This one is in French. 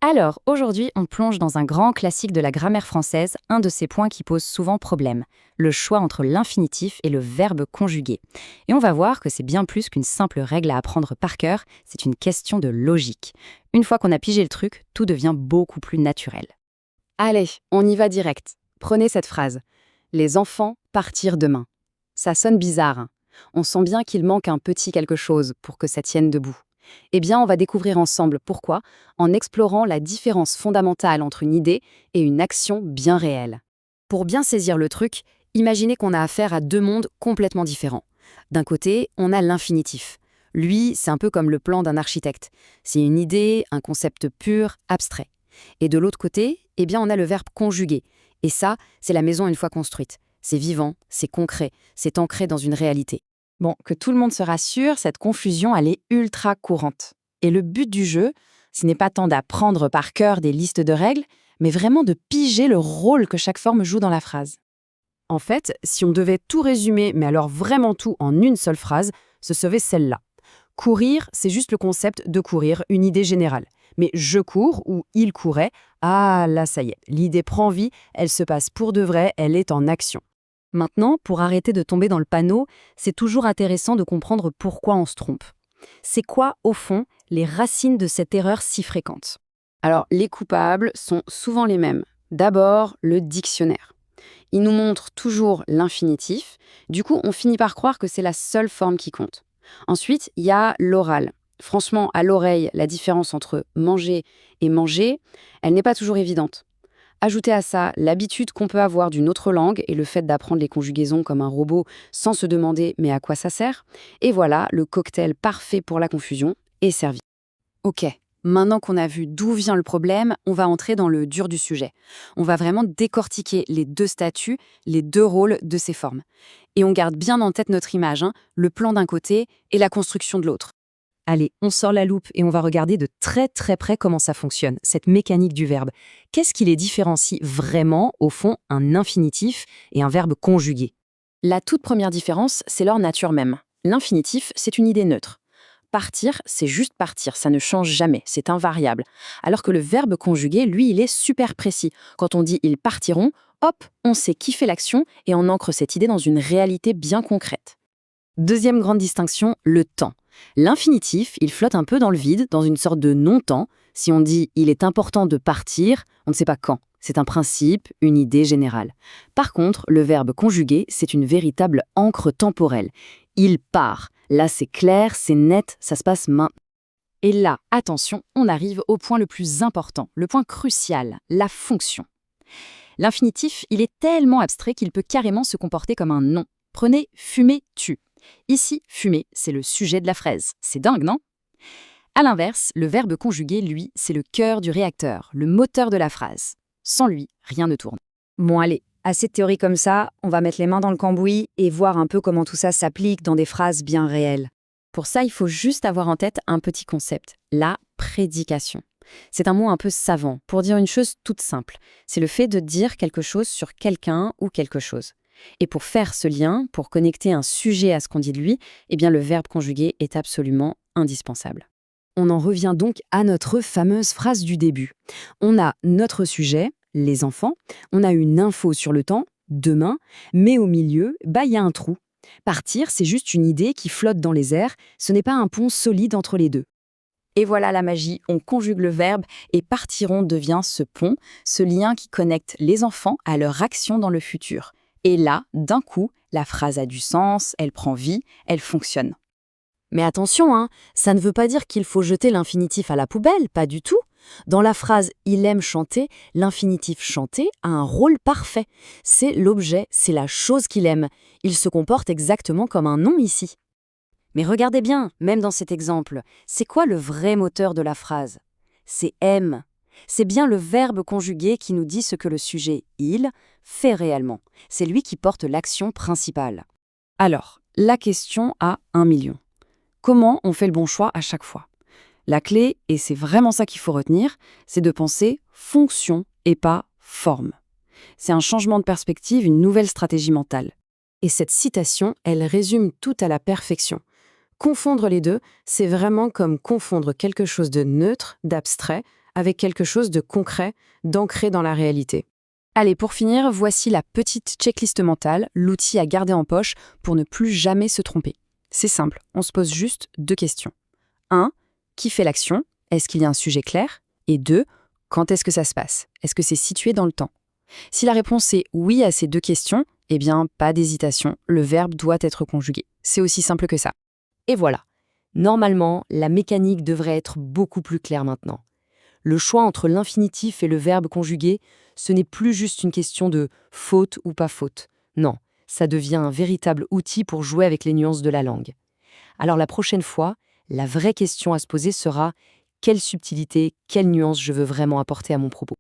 Alors, aujourd'hui, on plonge dans un grand classique de la grammaire française, un de ces points qui pose souvent problème, le choix entre l'infinitif et le verbe conjugué. Et on va voir que c'est bien plus qu'une simple règle à apprendre par cœur, c'est une question de logique. Une fois qu'on a pigé le truc, tout devient beaucoup plus naturel. Allez, on y va direct. Prenez cette phrase. Les enfants partirent demain. Ça sonne bizarre, hein. On sent bien qu'il manque un petit quelque chose pour que ça tienne debout. Eh bien, on va découvrir ensemble pourquoi, en explorant la différence fondamentale entre une idée et une action bien réelle. Pour bien saisir le truc, imaginez qu'on a affaire à deux mondes complètement différents. D'un côté, on a l'infinitif. Lui, c'est un peu comme le plan d'un architecte. C'est une idée, un concept pur, abstrait. Et de l'autre côté, eh bien, on a le verbe conjugué. Et ça, c'est la maison une fois construite. C'est vivant, c'est concret, c'est ancré dans une réalité. Bon, que tout le monde se rassure, cette confusion, elle est ultra courante. Et le but du jeu, ce n'est pas tant d'apprendre par cœur des listes de règles, mais vraiment de piger le rôle que chaque forme joue dans la phrase. En fait, si on devait tout résumer, mais alors vraiment tout en une seule phrase, ce serait celle-là. Courir, c'est juste le concept de courir, une idée générale. Mais je cours ou il courait, ah là ça y est, l'idée prend vie, elle se passe pour de vrai, elle est en action. Maintenant, pour arrêter de tomber dans le panneau, c'est toujours intéressant de comprendre pourquoi on se trompe. C'est quoi, au fond, les racines de cette erreur si fréquente? Alors, les coupables sont souvent les mêmes. D'abord, le dictionnaire. Il nous montre toujours l'infinitif, du coup, on finit par croire que c'est la seule forme qui compte. Ensuite, il y a l'oral. Franchement, à l'oreille, la différence entre manger et manger, elle n'est pas toujours évidente. Ajoutez à ça l'habitude qu'on peut avoir d'une autre langue et le fait d'apprendre les conjugaisons comme un robot sans se demander mais à quoi ça sert. Et voilà, le cocktail parfait pour la confusion est servi. Ok, maintenant qu'on a vu d'où vient le problème, on va entrer dans le dur du sujet. On va vraiment décortiquer les deux statuts, les deux rôles de ces formes. Et on garde bien en tête notre image, hein, le plan d'un côté et la construction de l'autre. Allez, on sort la loupe et on va regarder de très très près comment ça fonctionne, cette mécanique du verbe. Qu'est-ce qui les différencie vraiment, au fond, un infinitif et un verbe conjugué? La toute première différence, c'est leur nature même. L'infinitif, c'est une idée neutre. Partir, c'est juste partir, ça ne change jamais, c'est invariable. Alors que le verbe conjugué, lui, il est super précis. Quand on dit « ils partiront », hop, on sait qui fait l'action et on ancre cette idée dans une réalité bien concrète. Deuxième grande distinction, le temps. L'infinitif, il flotte un peu dans le vide, dans une sorte de non-temps. Si on dit « il est important de partir », on ne sait pas quand. C'est un principe, une idée générale. Par contre, le verbe conjugué, c'est une véritable ancre temporelle. Il part. Là, c'est clair, c'est net, ça se passe maintenant. Et là, attention, on arrive au point le plus important, le point crucial, la fonction. L'infinitif, il est tellement abstrait qu'il peut carrément se comporter comme un nom. Prenez « fumer, tue ». Ici, fumer, c'est le sujet de la phrase. C'est dingue, non? À l'inverse, le verbe conjugué, lui, c'est le cœur du réacteur, le moteur de la phrase. Sans lui, rien ne tourne. Bon, allez, assez de théorie comme ça, on va mettre les mains dans le cambouis et voir un peu comment tout ça s'applique dans des phrases bien réelles. Pour ça, il faut juste avoir en tête un petit concept, la prédication. C'est un mot un peu savant pour dire une chose toute simple. C'est le fait de dire quelque chose sur quelqu'un ou quelque chose. Et pour faire ce lien, pour connecter un sujet à ce qu'on dit de lui, eh bien le verbe conjugué est absolument indispensable. On en revient donc à notre fameuse phrase du début. On a notre sujet, les enfants, on a une info sur le temps, demain, mais au milieu, il y a un trou. Partir, c'est juste une idée qui flotte dans les airs, ce n'est pas un pont solide entre les deux. Et voilà la magie, on conjugue le verbe et partiront devient ce pont, ce lien qui connecte les enfants à leur action dans le futur. Et là, d'un coup, la phrase a du sens, elle prend vie, elle fonctionne. Mais attention, hein, ça ne veut pas dire qu'il faut jeter l'infinitif à la poubelle, pas du tout. Dans la phrase « il aime chanter », l'infinitif « chanter » a un rôle parfait. C'est l'objet, c'est la chose qu'il aime. Il se comporte exactement comme un nom ici. Mais regardez bien, même dans cet exemple, c'est quoi le vrai moteur de la phrase? C'est « aime ». C'est bien le verbe conjugué qui nous dit ce que le sujet « il » fait réellement. C'est lui qui porte l'action principale. Alors, la question a 1 million. Comment on fait le bon choix à chaque fois? La clé, et c'est vraiment ça qu'il faut retenir, c'est de penser fonction et pas forme. C'est un changement de perspective, une nouvelle stratégie mentale. Et cette citation, elle résume tout à la perfection. Confondre les deux, c'est vraiment comme confondre quelque chose de neutre, d'abstrait, avec quelque chose de concret, d'ancré dans la réalité. Allez, pour finir, voici la petite checklist mentale, l'outil à garder en poche pour ne plus jamais se tromper. C'est simple, on se pose juste 2 questions. 1. Qui fait l'action? Est-ce qu'il y a un sujet clair? Et 2. Quand est-ce que ça se passe? Est-ce que c'est situé dans le temps? Si la réponse est oui à ces 2 questions, eh bien, pas d'hésitation, le verbe doit être conjugué. C'est aussi simple que ça. Et voilà. Normalement, la mécanique devrait être beaucoup plus claire maintenant. Le choix entre l'infinitif et le verbe conjugué, ce n'est plus juste une question de faute ou pas faute. Non, ça devient un véritable outil pour jouer avec les nuances de la langue. Alors la prochaine fois, la vraie question à se poser sera quelle subtilité, quelle nuance je veux vraiment apporter à mon propos.